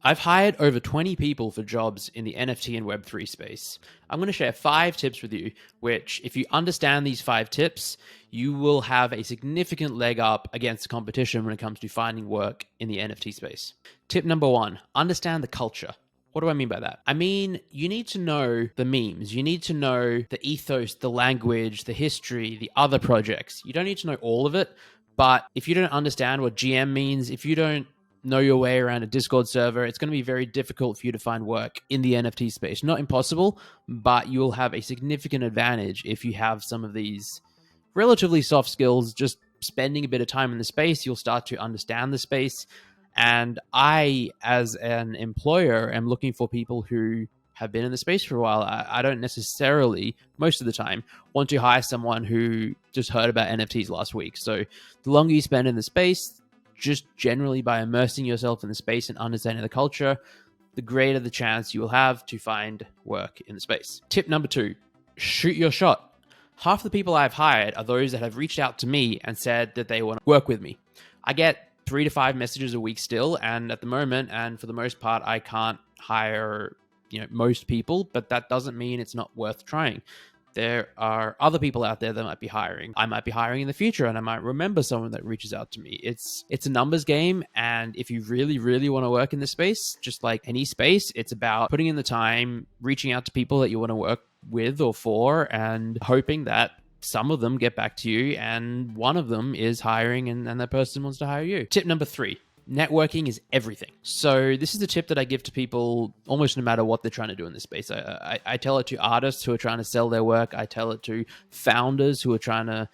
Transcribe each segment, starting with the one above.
I've hired over 20 people for jobs in the NFT and Web3 space. I'm going to share 5 tips with you, which if you understand these 5 tips, you will have a significant leg up against the competition when it comes to finding work in the NFT space. Tip number 1, understand the culture. What do I mean by that? I mean, you need to know the memes. You need to know the ethos, the language, the history, the other projects. You don't need to know all of it, but if you don't understand what GM means, if you don't know your way around a Discord server, it's going to be very difficult for you to find work in the NFT space. Not impossible, but you'll have a significant advantage if you have some of these relatively soft skills. Just spending a bit of time in the space, you'll start to understand the space. And I, as an employer, am looking for people who have been in the space for a while. I don't necessarily, most of the time, want to hire someone who just heard about NFTs last week. So the longer you spend in the space, just generally by immersing yourself in the space and understanding the culture, the greater the chance you will have to find work in the space. Tip number 2, shoot your shot. Half the people I've hired are those that have reached out to me and said that they want to work with me. I get 3 to 5 messages a week still, and at the moment, and for the most part, I can't hire most people, but that doesn't mean it's not worth trying. There are other people out there that might be hiring. I might be hiring in the future, and I might remember someone that reaches out to me. It's a numbers game, and if you really, really want to work in this space, just like any space, it's about putting in the time, reaching out to people that you want to work with or for, and hoping that some of them get back to you, and one of them is hiring, and that person wants to hire you. Tip number 3. Networking is everything. So this is a tip that I give to people almost no matter what they're trying to do in this space. I tell it to artists who are trying to sell their work. I tell it to founders who are trying to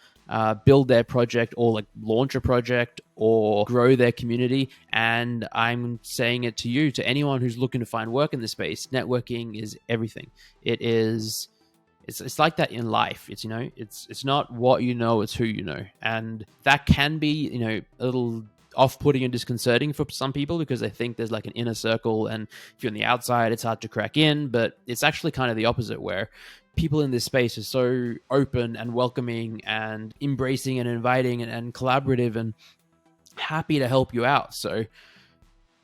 build their project or like launch a project or grow their community. And I'm saying it to you, to anyone who's looking to find work in this space. Networking is everything. It's like that in life. It's not what you know, it's who you know. And that can be, a little off-putting and disconcerting for some people because they think there's like an inner circle, and if you're on the outside, it's hard to crack in. But it's actually kind of the opposite, where people in this space are so open and welcoming and embracing and inviting and collaborative and happy to help you out. So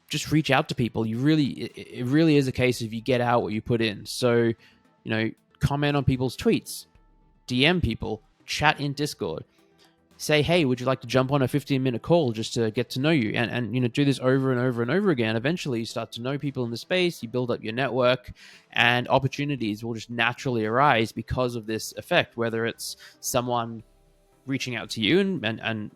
just reach out to people. It really is a case of you get out what you put in. So, comment on people's tweets, DM people, chat in Discord, say, hey, would you like to jump on a 15-minute call just to get to know you? And do this over and over and over again. Eventually, you start to know people in the space, you build up your network, and opportunities will just naturally arise because of this effect, whether it's someone reaching out to you and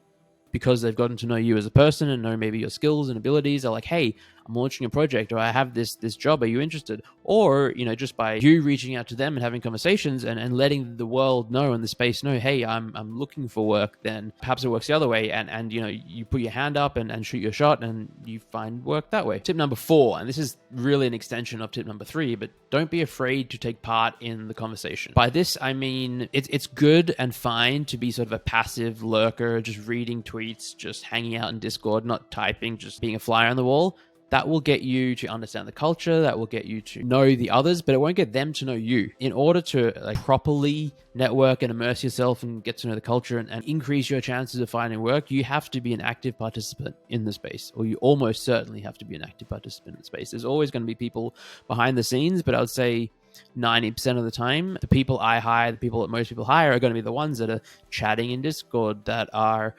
because they've gotten to know you as a person and know maybe your skills and abilities, are like, hey, I'm launching a project, or I have this job, are you interested? Or, just by you reaching out to them and having conversations and letting the world know and the space know, hey, I'm looking for work, then perhaps it works the other way. And you put your hand up and shoot your shot and you find work that way. Tip number 4, and this is really an extension of tip number 3, but don't be afraid to take part in the conversation. By this, I mean, it's good and fine to be sort of a passive lurker, just reading tweets, just hanging out in Discord, not typing, just being a fly on the wall. That will get you to understand the culture, that will get you to know the others, but it won't get them to know you. In order to properly network and immerse yourself and get to know the culture and increase your chances of finding work, you have to be an active participant in the space, or you almost certainly have to be an active participant in the space. There's always going to be people behind the scenes, but I would say 90% of the time, the people I hire, the people that most people hire, are going to be the ones that are chatting in Discord, that are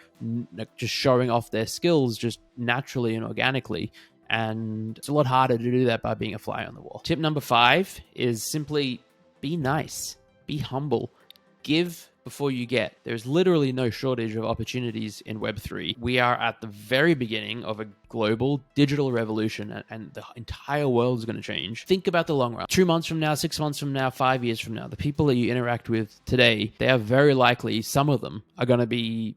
just showing off their skills just naturally and organically. And it's a lot harder to do that by being a fly on the wall. Tip number 5 is simply be nice, be humble, give before you get. There's literally no shortage of opportunities in Web3. We are at the very beginning of a global digital revolution, and the entire world is going to change. Think about the long run. 2 months from now, 6 months from now, 5 years from now, the people that you interact with today, they are very likely, some of them are going to be,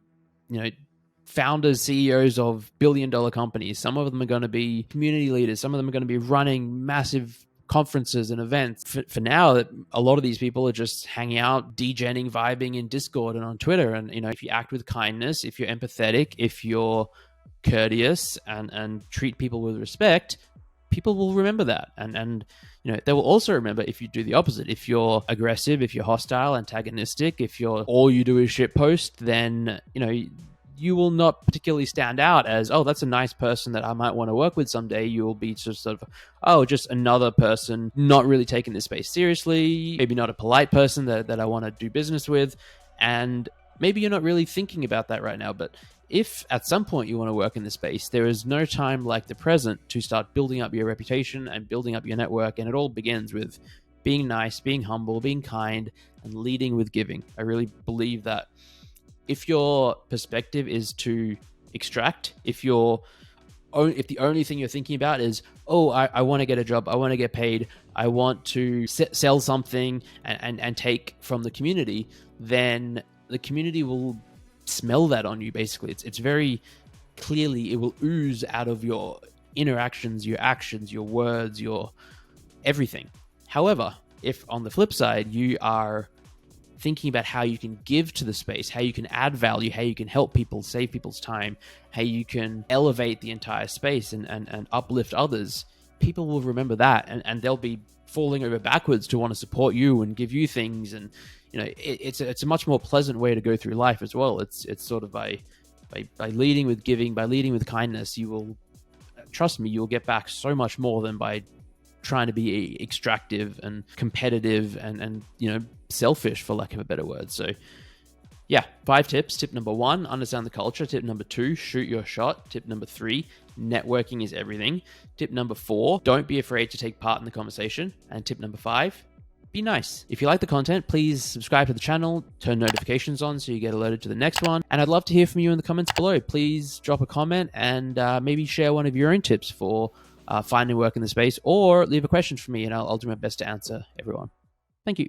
founders, CEOs of billion-dollar companies. Some of them are going to be community leaders. Some of them are going to be running massive conferences and events. For now, a lot of these people are just hanging out, degenning, vibing in Discord and on Twitter. And, if you act with kindness, if you're empathetic, if you're courteous and treat people with respect, people will remember that. And they will also remember if you do the opposite. If you're aggressive, if you're hostile, antagonistic, if all you do is shitpost, then, you will not particularly stand out as, oh, that's a nice person that I might want to work with someday. You will be just sort of, oh, just another person not really taking this space seriously, maybe not a polite person that I want to do business with. And maybe you're not really thinking about that right now, but if at some point you want to work in this space, there is no time like the present to start building up your reputation and building up your network. And it all begins with being nice, being humble, being kind, and leading with giving. I really believe that if your perspective is to extract, if the only thing you're thinking about is, oh, I want to get a job, I want to get paid, I want to sell something and take from the community, then the community will smell that on you. Basically, it's very clearly, it will ooze out of your interactions, your actions, your words, your everything. However, if on the flip side you are thinking about how you can give to the space, how you can add value, how you can help people, save people's time, how you can elevate the entire space and uplift others, people will remember that, and they'll be falling over backwards to want to support you and give you things. And it's a much more pleasant way to go through life as well. It's sort of by leading with giving, by leading with kindness, you will, trust me, you'll get back so much more than by trying to be extractive and competitive and selfish, for lack of a better word. So yeah, 5 tips. Tip number 1, understand the culture. Tip number 2, shoot your shot. Tip number 3, networking is everything. Tip number 4, don't be afraid to take part in the conversation. And tip number 5, be nice. If you like the content, please subscribe to the channel, turn notifications on so you get alerted to the next one. And I'd love to hear from you in the comments below. Please drop a comment and maybe share one of your own tips for finding work in the space, or leave a question for me and I'll do my best to answer everyone. Thank you.